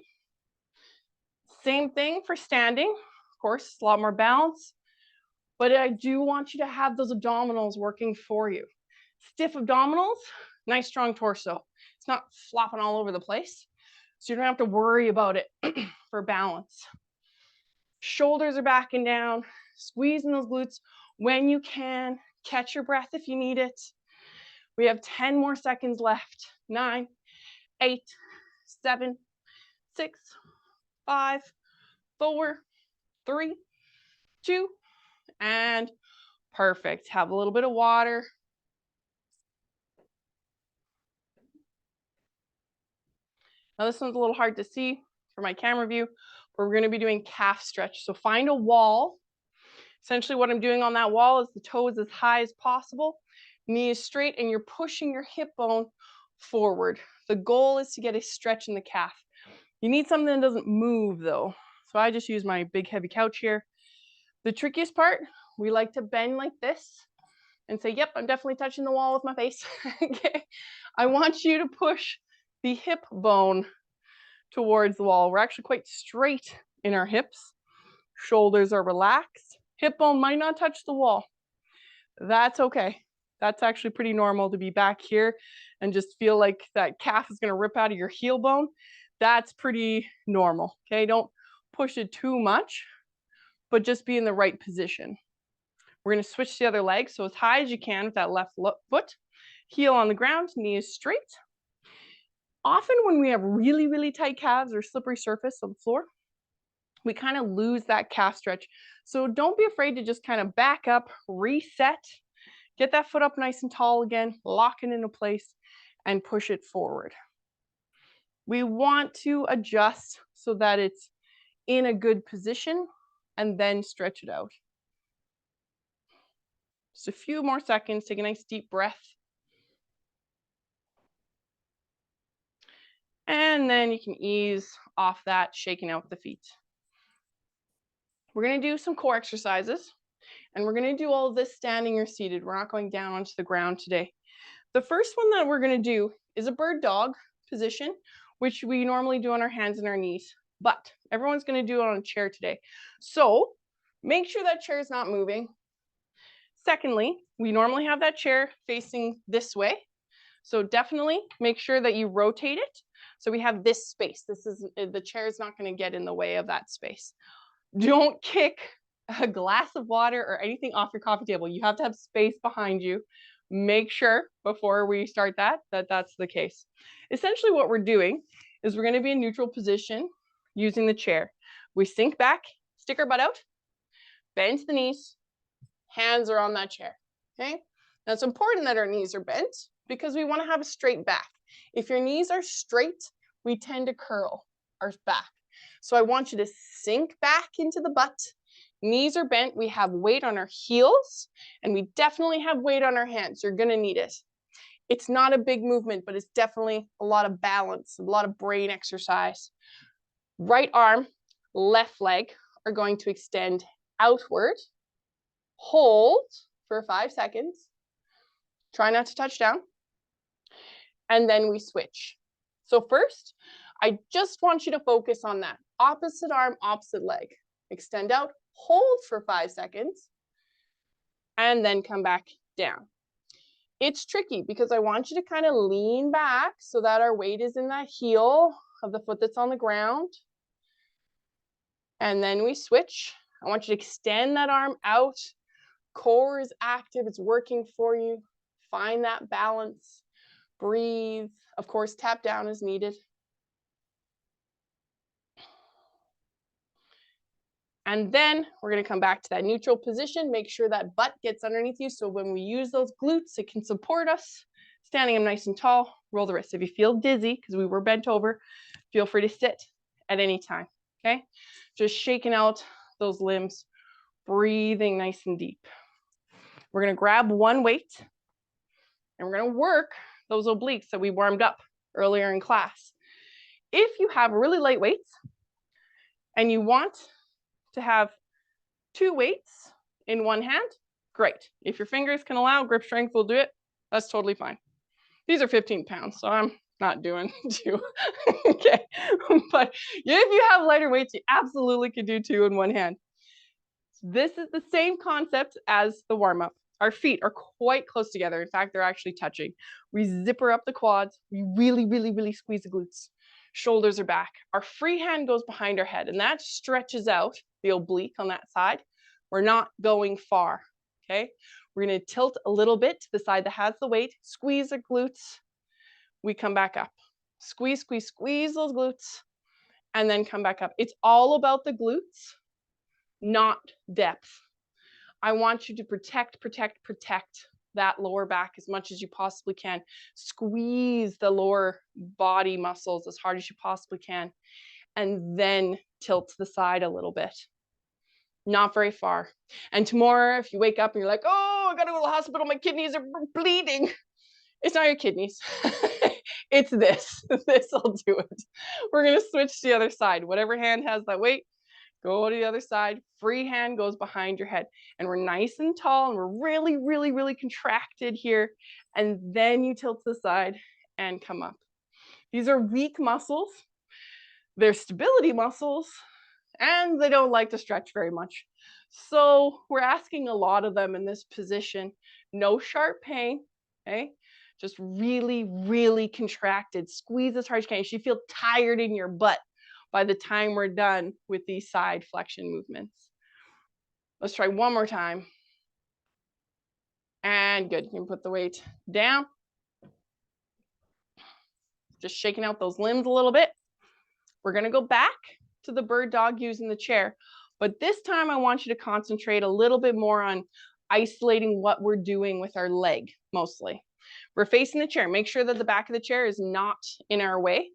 Same thing for standing. Of course, it's a lot more balance. But I do want you to have those abdominals working for you. Stiff abdominals, nice strong torso. It's not flopping all over the place. So you don't have to worry about it for balance. Shoulders are backing down, squeezing those glutes when you can. Catch your breath if you need it. We have 10 more seconds left. 9, 8, 7, 6, 5, 4, 3, 2, and perfect. Have a little bit of water. Now this one's a little hard to see for my camera view, but we're going to be doing calf stretch. So find a wall. Essentially what I'm doing on that wall is the toes as high as possible, knee is straight, and you're pushing your hip bone forward. The goal is to get a stretch in the calf. You need something that doesn't move though. So I just use my big heavy couch here. The trickiest part, we like to bend like this and say, yep, I'm definitely touching the wall with my face. Okay. I want you to push the hip bone towards the wall. We're actually quite straight in our hips. Shoulders are relaxed. Hip bone might not touch the wall. That's okay. That's actually pretty normal to be back here and just feel like that calf is going to rip out of your heel bone. That's pretty normal. Okay, don't push it too much, but just be in the right position. We're going to switch to the other leg. So as high as you can with that left foot, heel on the ground, knee is straight. Often when we have really, really tight calves or slippery surface on the floor, we kind of lose that calf stretch. So don't be afraid to just kind of back up, reset, get that foot up nice and tall again, lock it into place, and push it forward. We want to adjust so that it's in a good position and then stretch it out. Just a few more seconds, take a nice deep breath. And then you can ease off that, shaking out the feet. We're going to do some core exercises, and we're going to do all of this standing or seated. We're not going down onto the ground today. The first one that we're going to do is a bird dog position, which we normally do on our hands and our knees, but everyone's going to do it on a chair today. So make sure that chair is not moving. Secondly, we normally have that chair facing this way. So definitely make sure that you rotate it. So we have this space. The chair is not going to get in the way of that space. Don't kick a glass of water or anything off your coffee table. You have to have space behind you. Make sure before we start that that's the case. Essentially what we're doing is we're going to be in neutral position using the chair. We sink back, stick our butt out, bend to the knees, hands are on that chair. Okay? Now it's important that our knees are bent because we want to have a straight back. If your knees are straight, we tend to curl our back. So I want you to sink back into the butt. Knees are bent. We have weight on our heels, and we definitely have weight on our hands. You're going to need it. It's not a big movement, but it's definitely a lot of balance, a lot of brain exercise. Right arm, left leg are going to extend outward. Hold for 5 seconds. Try not to touch down. And then we switch. So first, I just want you to focus on that. Opposite arm, opposite leg. Extend out, hold for 5 seconds, and then come back down. It's tricky because I want you to kind of lean back so that our weight is in that heel of the foot that's on the ground. And then we switch. I want you to extend that arm out. Core is active, it's working for you. Find that balance. Breathe. Of course, tap down as needed. And then we're going to come back to that neutral position. Make sure that butt gets underneath you. So when we use those glutes, it can support us. Standing up nice and tall, roll the wrists. If you feel dizzy, because we were bent over, feel free to sit at any time, okay? Just shaking out those limbs, breathing nice and deep. We're going to grab one weight, and we're going to work those obliques that we warmed up earlier in class. If you have really light weights, and you want to have 2 weights in one hand, great. If your fingers can allow, grip strength will do it. That's totally fine. These are 15 pounds, so I'm not doing 2. Okay, but if you have lighter weights, you absolutely could do 2 in one hand. This is the same concept as the warm-up. Our feet are quite close together. In fact, they're actually touching. We zipper up the quads. We really, really, really squeeze the glutes. Shoulders are back. Our free hand goes behind our head, and that stretches out the oblique on that side. We're not going far, okay? We're going to tilt a little bit to the side that has the weight, squeeze the glutes. We come back up. Squeeze, squeeze, squeeze those glutes, and then come back up. It's all about the glutes, not depth. I want you to protect that lower back as much as you possibly can. Squeeze the lower body muscles as hard as you possibly can, and then tilt to the side a little bit. Not very far. And tomorrow, if you wake up and you're like, oh, I gotta go to the hospital, my kidneys are bleeding. It's not your kidneys. It's this. This will do it. We're gonna switch to the other side. Whatever hand has that weight, go to the other side. Free hand goes behind your head. And we're nice and tall, and we're really, really, really contracted here. And then you tilt to the side and come up. These are weak muscles. They're stability muscles, and they don't like to stretch very much. So we're asking a lot of them in this position. No sharp pain, okay? Just really, really contracted. Squeeze as hard as you can. You should feel tired in your butt by the time we're done with these side flexion movements. Let's try one more time. And good, you can put the weight down. Just shaking out those limbs a little bit. We're gonna go back to the bird dog using the chair, but this time I want you to concentrate a little bit more on isolating what we're doing with our leg, mostly. We're facing the chair. Make sure that the back of the chair is not in our way.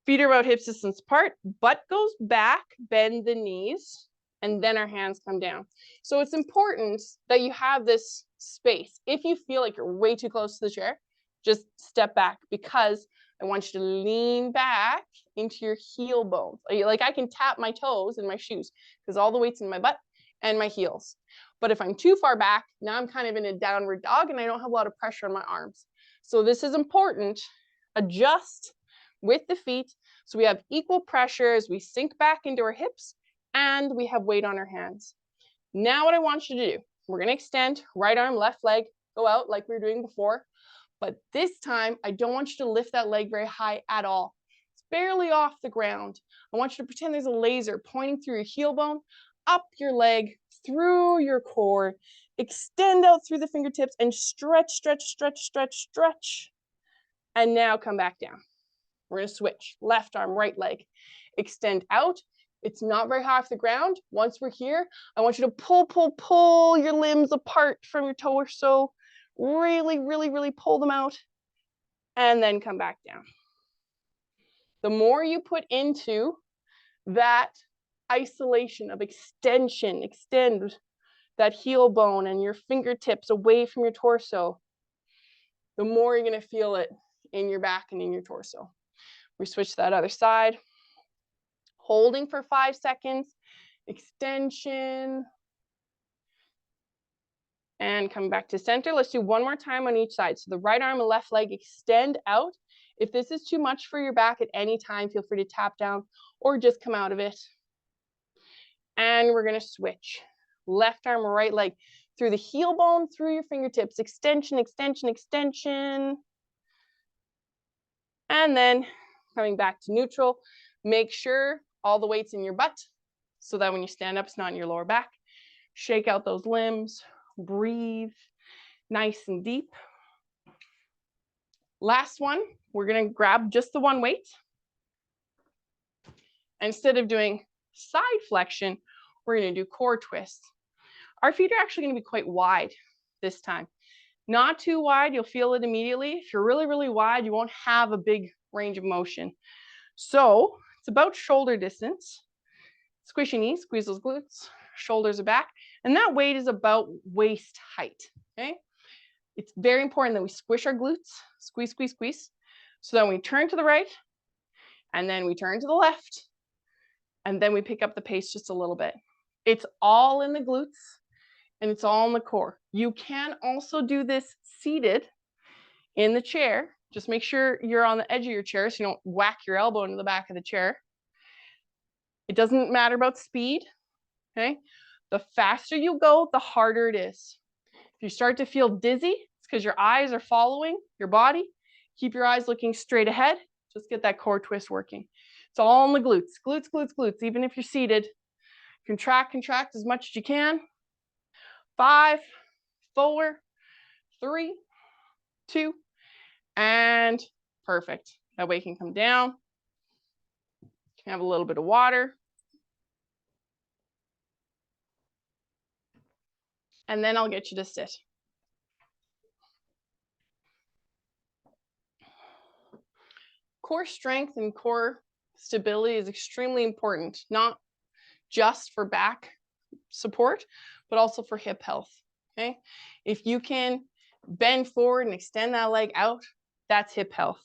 Feet are about hip distance apart, butt goes back, bend the knees, and then our hands come down. So it's important that you have this space. If you feel like you're way too close to the chair, just step back, because I want you to lean back into your heel bones. Like I can tap my toes in my shoes because all the weight's in my butt and my heels. But if I'm too far back, now I'm kind of in a downward dog and I don't have a lot of pressure on my arms. So this is important. Adjust with the feet so we have equal pressure as we sink back into our hips and we have weight on our hands. Now what I want you to do, we're going to extend right arm, left leg, go out like we were doing before. But this time, I don't want you to lift that leg very high at all. It's barely off the ground. I want you to pretend there's a laser pointing through your heel bone, up your leg, through your core, extend out through the fingertips and stretch, stretch, stretch, stretch, stretch. And now come back down. We're gonna switch, left arm, right leg. Extend out. It's not very high off the ground. Once we're here, I want you to pull your limbs apart from your torso. Really, really, really pull them out and then come back down. The more you put into that isolation of extension, extend that heel bone and your fingertips away from your torso, the more you're going to feel it in your back and in your torso. We switch to that other side. Holding for 5 seconds, extension, and come back to center. Let's do one more time on each side. So the right arm and left leg extend out. If this is too much for your back at any time, feel free to tap down or just come out of it. And we're going to switch. Left arm, right leg through the heel bone, through your fingertips. Extension, extension, extension. And then coming back to neutral. Make sure all the weight's in your butt so that when you stand up, it's not in your lower back. Shake out those limbs, breathe nice and deep. Last one, we're gonna grab just the one weight. Instead of doing side flexion, we're gonna do core twists. Our feet are actually gonna be quite wide this time. Not too wide, you'll feel it immediately. If you're really, really wide, you won't have a big range of motion. So it's about shoulder distance. Squish your knees, squeeze those glutes, shoulders are back. And that weight is about waist height, okay? It's very important that we squish our glutes, squeeze, squeeze, squeeze. So then we turn to the right, and then we turn to the left, and then we pick up the pace just a little bit. It's all in the glutes, and it's all in the core. You can also do this seated in the chair. Just make sure you're on the edge of your chair so you don't whack your elbow into the back of the chair. It doesn't matter about speed, okay? The faster you go, the harder it is. If you start to feel dizzy, it's because your eyes are following your body. Keep your eyes looking straight ahead. Just get that core twist working. It's all in the glutes, glutes, glutes, glutes. Even if you're seated, contract, contract as much as you can. 5, 4, 3, 2, and perfect. That way you can come down. You can have a little bit of water. And then I'll get you to sit. Core strength and core stability is extremely important, not just for back support, but also for hip health, okay? If you can bend forward and extend that leg out, that's hip health.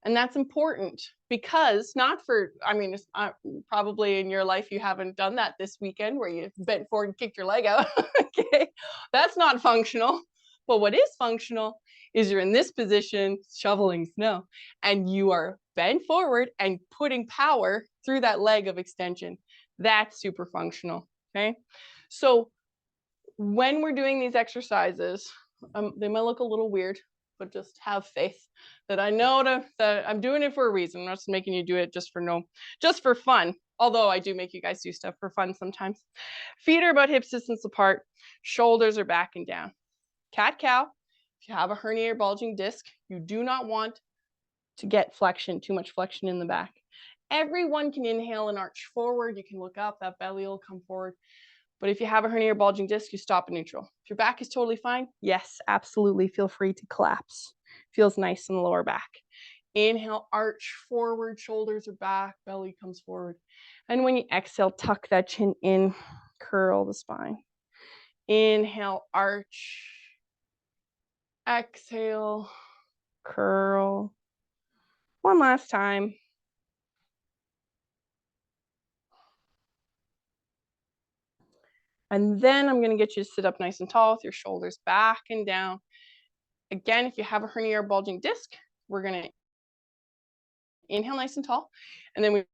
And that's important because not for, I mean, it's, probably in your life you haven't done that this weekend where you bent forward and kicked your leg out, okay? That's not functional. But what is functional is you're in this position shoveling snow and you are bent forward and putting power through that leg of extension. That's super functional, okay? So when we're doing these exercises, they might look a little weird, but just have faith that I know that I'm doing it for a reason. I'm not just making you do it just for fun. Although I do make you guys do stuff for fun sometimes. Feet are about hip distance apart. Shoulders are back and down. Cat-cow. If you have a hernia or bulging disc, you do not want to get flexion, too much flexion in the back. Everyone can inhale and arch forward. You can look up, that belly will come forward. But if you have a hernia or bulging disc, you stop at neutral. If your back is totally fine, yes, absolutely, feel free to collapse. Feels nice in the lower back. Inhale, arch forward, shoulders are back, belly comes forward. And when you exhale, tuck that chin in, curl the spine. Inhale, arch. Exhale, curl. One last time. And then I'm going to get you to sit up nice and tall with your shoulders back and down. Again, if you have a hernia or bulging disc, we're going to inhale nice and tall. And then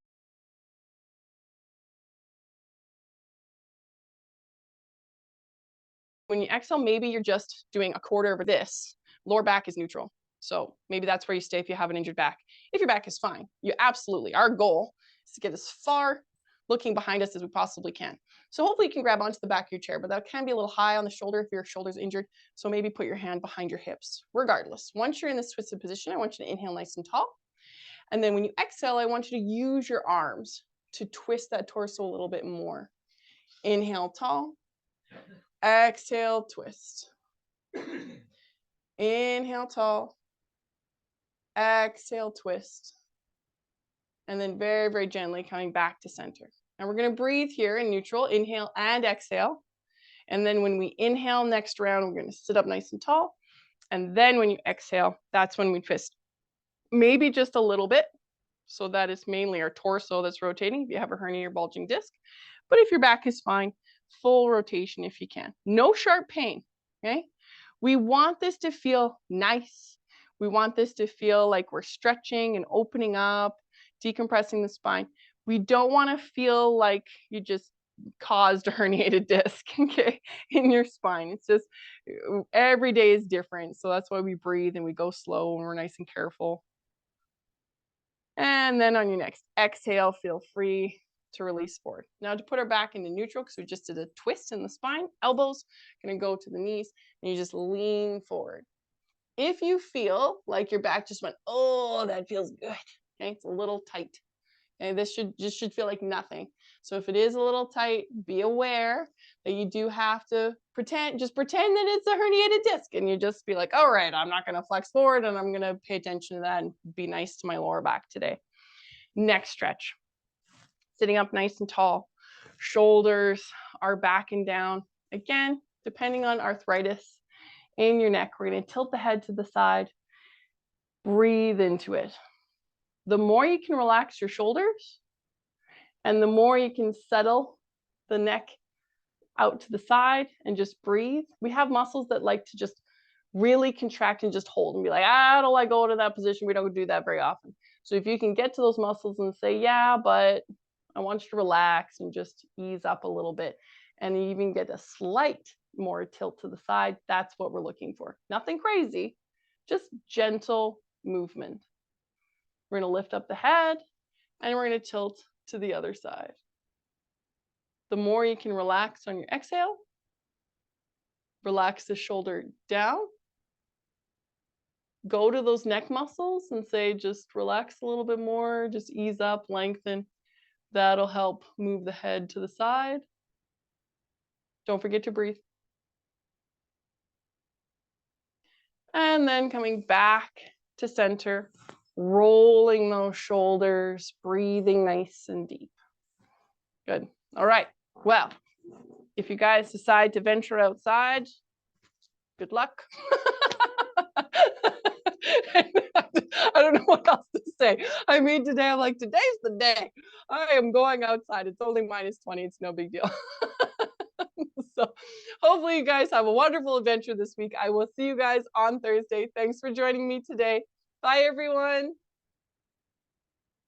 when you exhale, maybe you're just doing a quarter of this. Lower back is neutral. So maybe that's where you stay if you have an injured back. If your back is fine, you absolutely, our goal is to get as far looking behind us as we possibly can. So hopefully you can grab onto the back of your chair, but that can be a little high on the shoulder if your shoulder's injured. So maybe put your hand behind your hips. Regardless, once you're in this twisted position, I want you to inhale nice and tall. And then when you exhale, I want you to use your arms to twist that torso a little bit more. Inhale, tall. Exhale, twist. Inhale, tall. Exhale, twist. And then very, very gently coming back to center. And we're going to breathe here in neutral, inhale and exhale. And then when we inhale next round, we're going to sit up nice and tall. And then when you exhale, that's when we twist. Maybe just a little bit. So that is mainly our torso that's rotating if you have a hernia or bulging disc. But if your back is fine, full rotation if you can. No sharp pain, okay? We want this to feel nice. We want this to feel like we're stretching and opening up, decompressing the spine. We don't want to feel like you just caused a herniated disc, okay, in your spine. It's just every day is different. So that's why we breathe and we go slow and we're nice and careful. And then on your next exhale, feel free to release forward. Now to put our back into neutral, because we just did a twist in the spine, elbows gonna go to the knees, and you just lean forward. If you feel like your back just went, oh, that feels good, okay, it's a little tight. Okay, this should feel like nothing. So if it is a little tight, be aware that you do have to pretend that it's a herniated disc, and you just be like, all right, I'm not gonna flex forward, and I'm gonna pay attention to that and be nice to my lower back today. Next stretch. Sitting up nice and tall. Shoulders are back and down. Again, depending on arthritis in your neck, we're going to tilt the head to the side. Breathe into it. The more you can relax your shoulders and the more you can settle the neck out to the side and just breathe. We have muscles that like to just really contract and just hold and be like, I don't like go to that position. We don't do that very often. So if you can get to those muscles and say, yeah, but I want you to relax and just ease up a little bit, and even get a slight more tilt to the side, that's what we're looking for. Nothing crazy, just gentle movement. We're going to lift up the head and we're going to tilt to the other side. The more you can relax on your exhale, relax the shoulder down, go to those neck muscles and say, just relax a little bit more, just ease up, lengthen. That'll help move the head to the side. Don't forget to breathe. And then coming back to center, rolling those shoulders, breathing nice and deep. Good. All right. Well, if you guys decide to venture outside, good luck. I don't know what else to say. I mean, today I'm like, today's the day. I am going outside. It's only -20. It's no big deal. So hopefully you guys have a wonderful adventure this week. I will see you guys on Thursday. Thanks for joining me today. Bye, everyone.